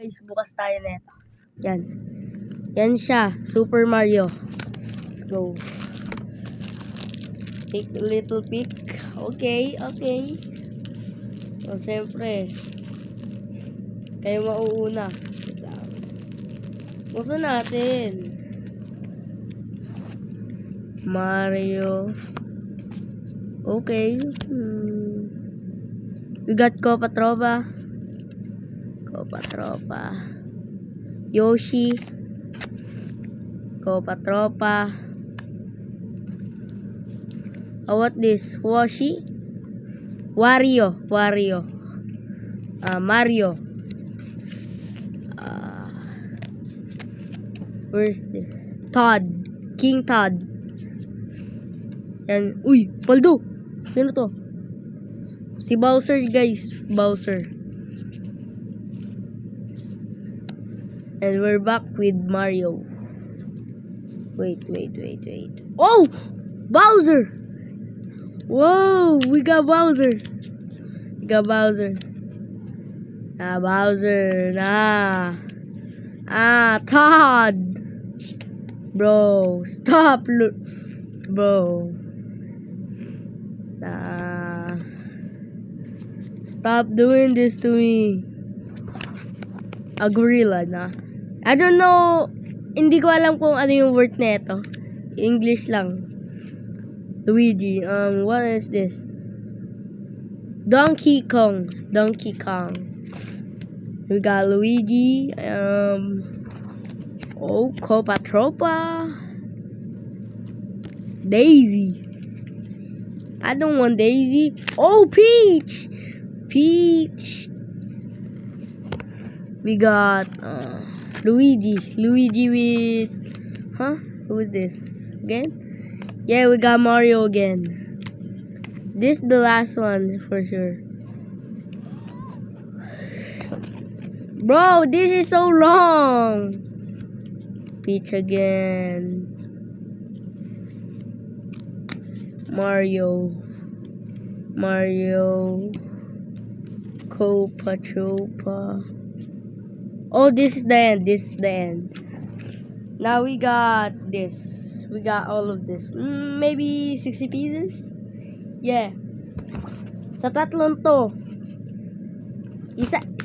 guys, bukas tayo neto. Yan. Yan siya, Super Mario. Let's go. Take a little peek. Okay. So, syempre, kayo mauuna. Gusto natin. Mario. Okay. We got Copa Tropa. Yoshi. Copa Tropa. What this? Washi? Wario. Mario. Where's this? Todd. King Todd. Yan. Uy, Paldo. Sino to? Si Bowser, guys. Bowser. And we're back with Mario. Wait. Oh! Bowser! Whoa! We got Bowser. Bowser. Todd! Bro, stop! Bro. Stop doing this to me. A gorilla na. I don't know. Hindi ko alam kung ano yung word neto. English lang. Luigi. What is this? Donkey Kong. We got Luigi. Copa Tropa. Daisy. I don't want Daisy. Oh, Peach. We got Luigi with who is this again? Yeah, we got Mario again. This is the last one for sure. Bro, this is so long. Peach again. Mario. Copa Tropa. Oh, this is the end. Now we got this. We got all of this. Maybe 60 pieces? Yeah. Sa tatlong to,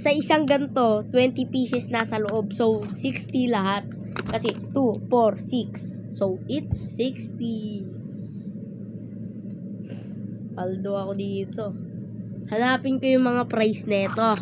sa isang ganto, 20 pieces nasa loob. So, 60 lahat. Kasi 2, 4, 6. So, it's 60. Paldo ako dito. Hanapin ko yung mga price neto.